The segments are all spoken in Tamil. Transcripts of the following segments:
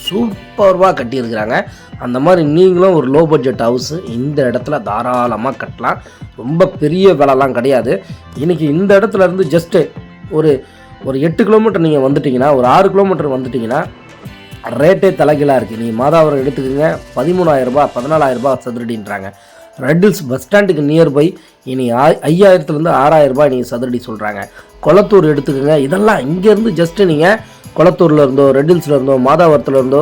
சூப்பராக கட்டியிருக்கிறாங்க. அந்த மாதிரி நீங்களும் ஒரு லோ பட்ஜெட் ஹவுஸு இந்த இடத்துல தாராளமாக கட்டலாம். ரொம்ப பெரிய விலைலாம் கிடையாது. இன்றைக்கி இந்த இடத்துல இருந்து ஜஸ்ட்டு ஒரு 8 கிலோமீட்டர் நீங்கள் வந்துட்டிங்கன்னா, ஒரு 6 கிலோமீட்டர் வந்துட்டிங்கன்னா ரேட்டே தலைகீழாக இருக்குது. நீங்கள் மாதாவரம் எடுத்துக்கோங்க, 13,000 14,000 சதுரடின்றாங்க. ரெட் ஹில்ஸ் பஸ் ஸ்டாண்டுக்கு நியர்பை இனி 5,000லேருந்து 6,000 நீங்கள் சதுரடி சொல்கிறாங்க. கொளத்தூர் எடுத்துக்கோங்க. இதெல்லாம் இங்கேருந்து ஜஸ்ட்டு நீங்கள் கொளத்தூரில் இருந்தோ, ரெட் ஹில்ஸில் இருந்தோ, மாதாவரத்தில் இருந்தோ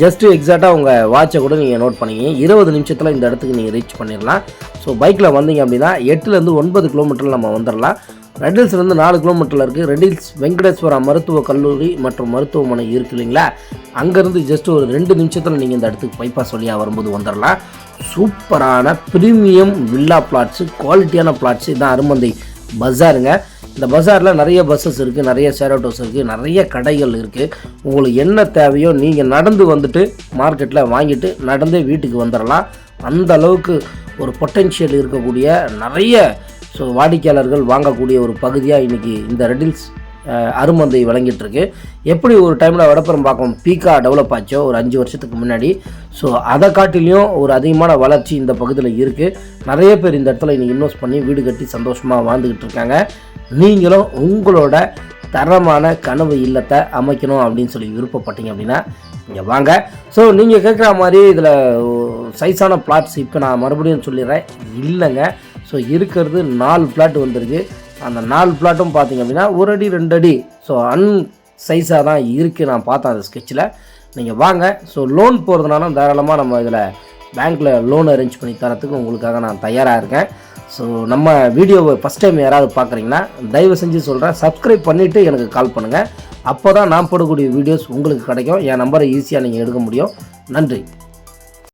ஜஸ்ட்டு எக்ஸாக்டாக உங்கள் வாட்சை கூட நீங்கள் நோட் பண்ணிங்க. 20 நிமிஷத்தில் இந்த இடத்துக்கு நீங்கள் ரீச் பண்ணிடலாம். ஸோ பைக்கில் வந்தீங்க அப்படின்னா 8லேருந்து 9 கிலோமீட்டரில் நம்ம வந்துடலாம். ரெட் ஹில்ஸ்லேருந்து 4 கிலோமீட்டரில் இருக்குது. ரெட் ஹில்ஸ் வெங்கடேஸ்வரா மருத்துவக் கல்லூரி மற்றும் மருத்துவமனை இருக்குது இல்லைங்களா, அங்கேருந்து ஜஸ்ட் ஒரு 2 நிமிஷத்தில் நீங்கள் இந்த இடத்துக்கு பைபாஸ் வழியாக வரும்போது வந்துடலாம். சூப்பரான ப்ரீமியம் வில்லா பிளாட்ஸு, குவாலிட்டியான பிளாட்ஸு. இதுதான் அருமந்தை பஜாருங்க. இந்த பஜாரில் நிறைய பஸ்ஸஸ் இருக்குது, நிறைய ஷேர் ஆட்டோஸ் இருக்குது, நிறைய கடைகள் இருக்குது. உங்களுக்கு என்ன தேவையோ நீங்கள் நடந்து வந்துட்டு மார்க்கெட்டில் வாங்கிட்டு நடந்தே வீட்டுக்கு வந்துடலாம். அந்த அளவுக்கு ஒரு பொட்டென்ஷியல் இருக்கக்கூடிய நிறைய வாடிக்கையாளர்கள் வாங்கக்கூடிய ஒரு பகுதியாக இன்றைக்கி இந்த ரெட் ஹில்ஸ் அருமந்தை வழங்கிட்டுருக்கு. எப்படி ஒரு டைமில் வடப்பெரும்பாக்கம் பீக்காக டெவலப் ஆச்சோ ஒரு 5 வருஷத்துக்கு முன்னாடி, ஸோ அதை காட்டிலையும் ஒரு அதிகமான வளர்ச்சி இந்த பகுதியில் இருக்குது. நிறைய பேர் இந்த இடத்துல இன்றைக்கி இன்வெஸ்ட் பண்ணி வீடு கட்டி சந்தோஷமாக வாழ்ந்துக்கிட்டு இருக்காங்க. நீங்களும் உங்களோட தரமான கனவு இல்லத்தை அமைக்கணும் அப்படின்னு சொல்லி விருப்பப்பட்டீங்க அப்படின்னா இங்கே வாங்க. ஸோ நீங்கள் கேட்குற மாதிரி இதில் சைஸான பிளாட்ஸ் இப்போ நான் மறுபடியும் சொல்லிடுறேன் இல்லைங்க. ஸோ இருக்கிறது 4 பிளாட் வந்திருக்கு. அந்த 4 பிளாட்டும் பார்த்திங்க அப்படின்னா 1 அடி 2 அடி ஸோ சைஸாக தான் இருக்குது. நான் பார்த்தேன் அந்த ஸ்கெட்சில். நீங்கள் வாங்க. ஸோ லோன் போகிறதுனாலும் தாராளமாக நம்ம இதில் பேங்க்கில் லோன் அரேஞ்ச் பண்ணி தரத்துக்கு உங்களுக்காக நான் தயாராக இருக்கேன். ஸோ நம்ம வீடியோவை ஃபஸ்ட் டைம் யாராவது பார்க்குறீங்கன்னா தயவு செஞ்சு சொல்கிறேன், சப்ஸ்கிரைப் பண்ணிவிட்டு எனக்கு கால் பண்ணுங்கள். அப்போ தான் நான் போடக்கூடிய வீடியோஸ் உங்களுக்கு கிடைக்கும். என் நம்பரை ஈஸியாக நீங்கள் எடுக்க முடியும். நன்றி.